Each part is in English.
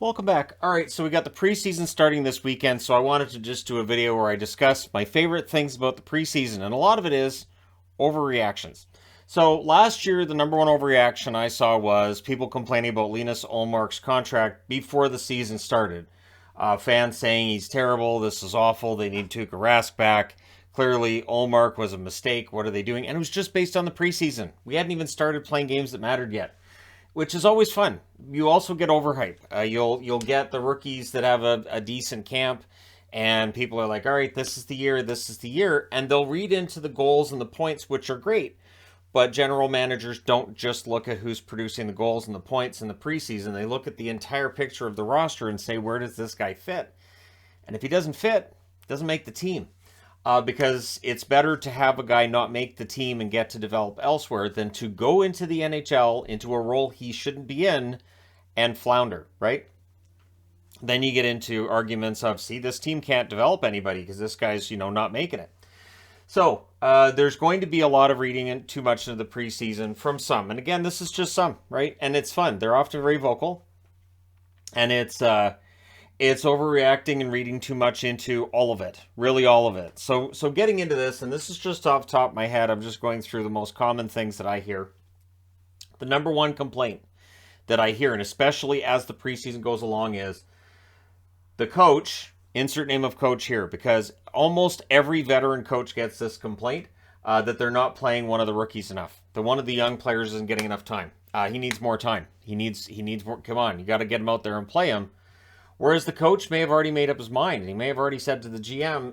Welcome back. All right, so we got the preseason starting this weekend, so I wanted to just do a video where I discuss my favorite things about the preseason, and a lot of it is overreactions. So last year, the number one overreaction I saw was people complaining about Linus Ullmark's contract before the season started. Fans saying he's terrible, this is awful, they need Tuukka Rask back. Clearly, Ullmark was a mistake. What are they doing? And it was just based on the preseason. We hadn't even started playing games that mattered yet, which is always fun. You also get overhype. You'll get the rookies that have a decent camp, and people are like, all right, this is the year, and they'll read into the goals and the points, which are great. But general managers don't just look at who's producing the goals and the points in the preseason. They look at the entire picture of the roster and say, where does this guy fit? And if he doesn't fit, doesn't make the team. Because it's better to have a guy not make the team and get to develop elsewhere than to go into the NHL, into a role he shouldn't be in, and flounder, right? Then you get into arguments of, see, this team can't develop anybody because this guy's, not making it. So there's going to be a lot of reading too much into the preseason from some. And again, this is just some, right? And it's fun. They're often very vocal. And it's overreacting and reading too much into all of it, really all of it. So getting into this, and this is just off the top of my head, I'm just going through the most common things that I hear. The number one complaint that I hear, and especially as the preseason goes along, is the coach, insert name of coach here, because almost every veteran coach gets this complaint, that they're not playing one of the rookies enough. That one of the young players isn't getting enough time. He needs more time. He needs more. Come on, you got to get him out there and play him. Whereas the coach may have already made up his mind, and he may have already said to the GM,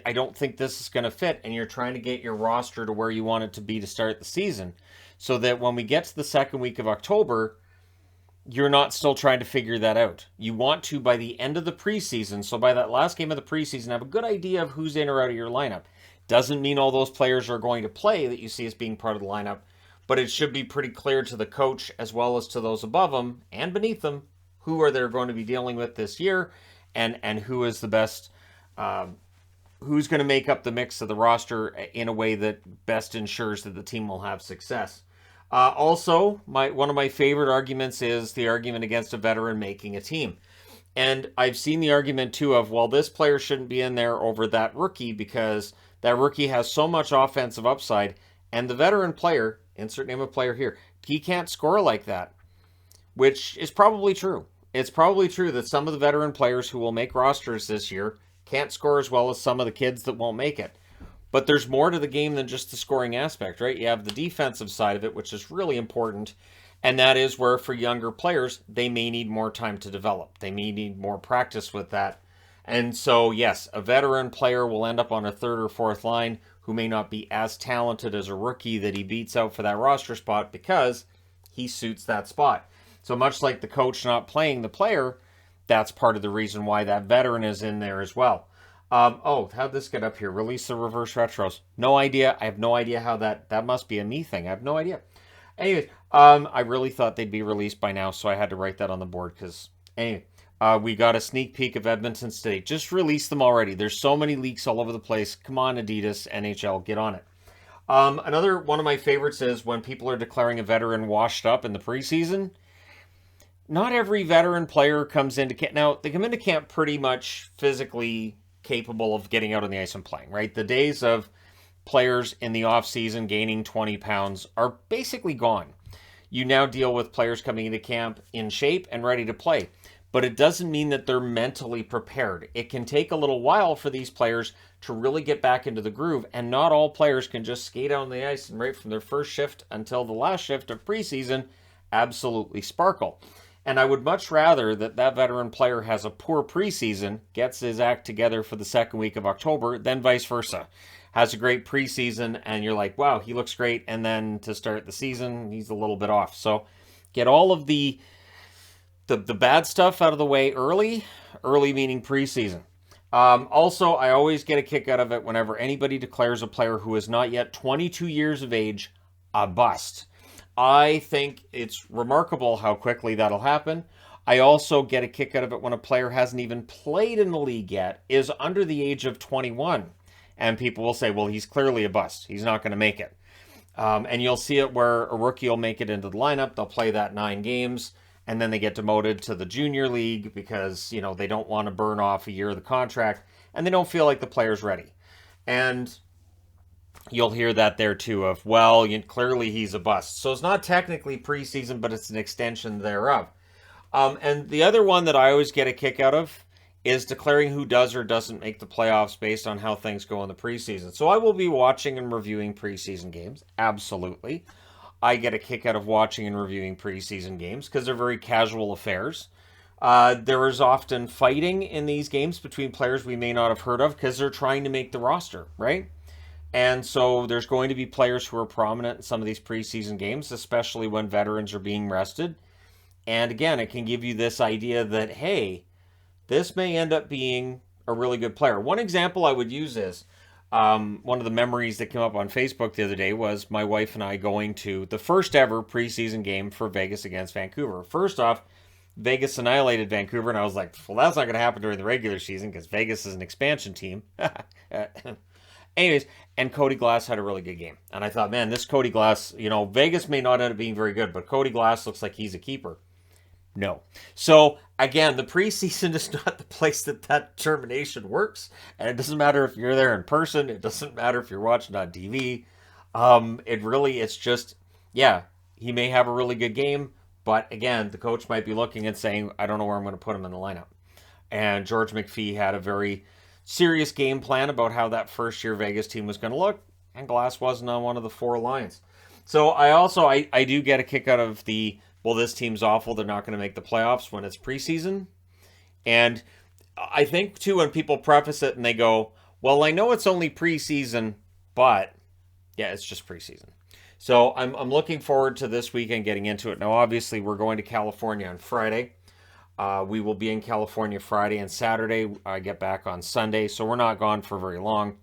I don't think this is going to fit, and you're trying to get your roster to where you want it to be to start the season, so that when we get to the second week of October, you're not still trying to figure that out. You want to, by the end of the preseason, so by that last game of the preseason, have a good idea of who's in or out of your lineup. Doesn't mean all those players are going to play that you see as being part of the lineup, but it should be pretty clear to the coach as well as to those above them and beneath them who are they going to be dealing with this year, and who is the best, who's going to make up the mix of the roster in a way that best ensures that the team will have success. Also, one of my favorite arguments is the argument against a veteran making a team. And I've seen the argument too of, well, this player shouldn't be in there over that rookie because that rookie has so much offensive upside, and the veteran player, insert name of player here, he can't score like that. Which is probably true. It's probably true that some of the veteran players who will make rosters this year can't score as well as some of the kids that won't make it. But there's more to the game than just the scoring aspect, right? You have the defensive side of it, which is really important. And that is where, for younger players, they may need more time to develop. They may need more practice with that. And so, yes, a veteran player will end up on a third or fourth line who may not be as talented as a rookie that he beats out for that roster spot because he suits that spot. So much like the coach not playing the player, that's part of the reason why that veteran is in there as well. How'd this get up here? Release the reverse retros. No idea. I have no idea how that must be a me thing. I have no idea. Anyways, I really thought they'd be released by now, so I had to write that on the board because, anyway, we got a sneak peek of Edmonton State. Just release them already. There's so many leaks all over the place. Come on, Adidas, NHL, get on it. Another one of my favorites is when people are declaring a veteran washed up in the preseason. Not every veteran player comes into camp. Now, they come into camp pretty much physically capable of getting out on the ice and playing, right? The days of players in the offseason gaining 20 pounds are basically gone. You now deal with players coming into camp in shape and ready to play. But it doesn't mean that they're mentally prepared. It can take a little while for these players to really get back into the groove, and not all players can just skate out on the ice and right from their first shift until the last shift of preseason absolutely sparkle. And I would much rather that veteran player has a poor preseason, gets his act together for the second week of October, than vice versa. Has a great preseason, and you're like, wow, he looks great, and then to start the season, he's a little bit off. So get all of the bad stuff out of the way early meaning preseason. Also, I always get a kick out of it whenever anybody declares a player who is not yet 22 years of age a bust. I think it's remarkable how quickly that'll happen. I also get a kick out of it when a player hasn't even played in the league yet, is under the age of 21. And people will say, well, he's clearly a bust. He's not going to make it. And you'll see it where a rookie will make it into the lineup. They'll play that 9 games. and then they get demoted to the junior league because, they don't want to burn off a year of the contract, and they don't feel like the player's ready. And you'll hear that there too of, well, clearly he's a bust. So it's not technically preseason, but it's an extension thereof. And the other one that I always get a kick out of is declaring who does or doesn't make the playoffs based on how things go in the preseason. So I will be watching and reviewing preseason games. Absolutely. I get a kick out of watching and reviewing preseason games because they're very casual affairs. There is often fighting in these games between players we may not have heard of because they're trying to make the roster, right? And so there's going to be players who are prominent in some of these preseason games, especially when veterans are being rested. And again, it can give you this idea that, hey, this may end up being a really good player. One example I would use is one of the memories that came up on Facebook the other day was my wife and I going to the first ever preseason game for Vegas against Vancouver. First off, Vegas annihilated Vancouver, and I was like, well, that's not going to happen during the regular season because Vegas is an expansion team. Anyways, and Cody Glass had a really good game. And I thought, man, this Cody Glass, Vegas may not end up being very good, but Cody Glass looks like he's a keeper. No. So, again, the preseason is not the place that determination works. And it doesn't matter if you're there in person. It doesn't matter if you're watching on TV. It's just, yeah, he may have a really good game. But, again, the coach might be looking and saying, I don't know where I'm going to put him in the lineup. And George McPhee had a very serious game plan about how that first-year Vegas team was going to look. And Glass wasn't on one of the four lines. So, I do get a kick out of the, well, this team's awful, they're not going to make the playoffs when it's preseason. And I think, too, when people preface it and they go, well, I know it's only preseason, but, yeah, it's just preseason. So I'm looking forward to this weekend getting into it. Now, obviously, we're going to California on Friday. We will be in California Friday and Saturday. I get back on Sunday, so we're not gone for very long.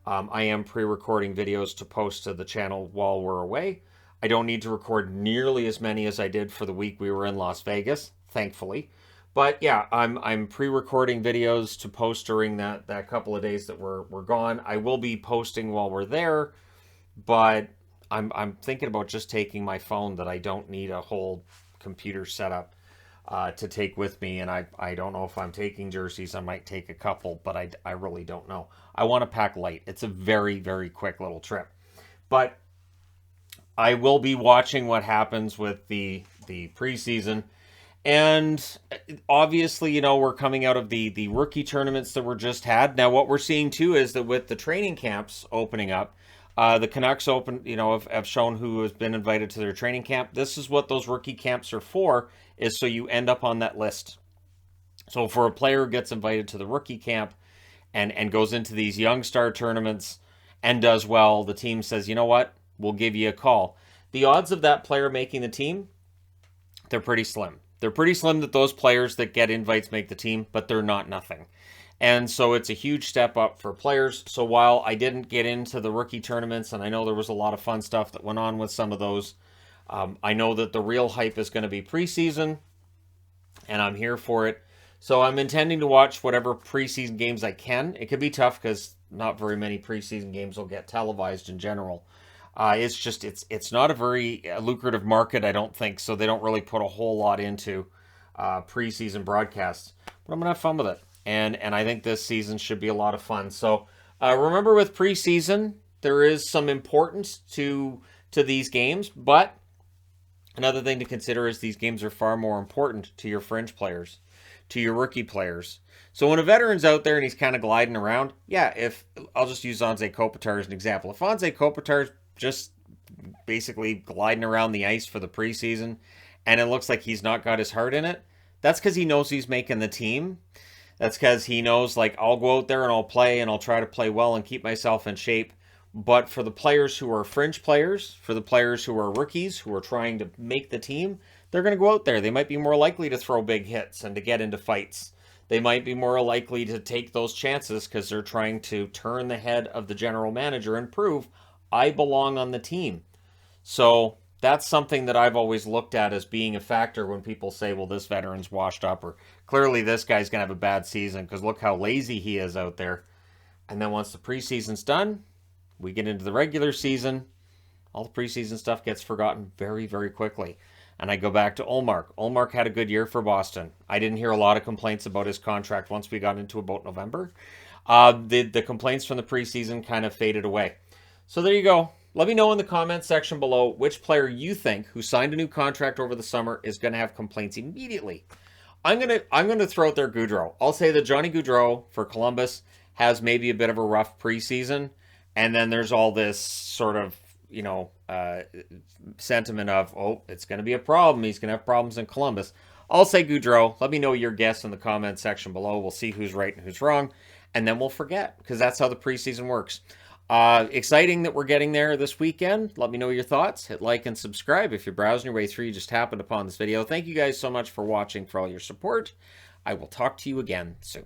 I am pre-recording videos to post to the channel while we're away. I don't need to record nearly as many as I did for the week we were in Las Vegas, thankfully. But yeah, I'm pre-recording videos to post during that couple of days that we're gone. I will be posting while we're there, but I'm thinking about just taking my phone that I don't need a whole computer setup to take with me. And I don't know if I'm taking jerseys. I might take a couple, but I really don't know. I want to pack light. It's a very, very quick little trip. But I will be watching what happens with the preseason. And obviously, we're coming out of the rookie tournaments that were just had. Now, what we're seeing, too, is that with the training camps opening up, the Canucks have shown who has been invited to their training camp. This is what those rookie camps are for, is so you end up on that list. So for a player who gets invited to the rookie camp and goes into these young star tournaments and does well, the team says, you know what, we'll give you a call. The odds of that player making the team, they're pretty slim. They're pretty slim that those players that get invites make the team, but they're not nothing. And so it's a huge step up for players. So while I didn't get into the rookie tournaments, and I know there was a lot of fun stuff that went on with some of those, I know that the real hype is going to be preseason, and I'm here for it. So I'm intending to watch whatever preseason games I can. It could be tough because not very many preseason games will get televised in general. It's not a very lucrative market, I don't think, so they don't really put a whole lot into preseason broadcasts. But I'm going to have fun with it. And I think this season should be a lot of fun. So remember, with preseason, there is some importance to these games. But another thing to consider is these games are far more important to your fringe players, to your rookie players. So when a veteran's out there and he's kind of gliding around, I'll just use Anze Kopitar as an example. If Anze Kopitar's just basically gliding around the ice for the preseason and it looks like he's not got his heart in it, that's because he knows he's making the team. That's because he knows, I'll go out there and I'll play and I'll try to play well and keep myself in shape. But for the players who are fringe players, for the players who are rookies, who are trying to make the team, they're going to go out there. They might be more likely to throw big hits and to get into fights. They might be more likely to take those chances because they're trying to turn the head of the general manager and prove, I belong on the team. So that's something that I've always looked at as being a factor when people say, well, this veteran's washed up, or clearly this guy's going to have a bad season because look how lazy he is out there. And then once the preseason's done, we get into the regular season, all the preseason stuff gets forgotten very, very quickly. And I go back to Ullmark. Ullmark had a good year for Boston. I didn't hear a lot of complaints about his contract once we got into about November. The complaints from the preseason kind of faded away. So there you go. Let me know in the comments section below which player you think who signed a new contract over the summer is going to have complaints immediately. I'm gonna throw out there Gaudreau. I'll say that Johnny Gaudreau for Columbus has maybe a bit of a rough preseason, and then there's all this sort of sentiment of, oh, it's going to be a problem. He's going to have problems in Columbus. I'll say Gaudreau. Let me know your guess in the comment section below. We'll see who's right and who's wrong, and then we'll forget, because that's how the preseason works. Exciting that we're getting there this weekend. Let me know your thoughts. Hit like and subscribe if you're browsing your way through. You just happened upon this video. Thank you guys so much for watching, for all your support. I will talk to you again soon.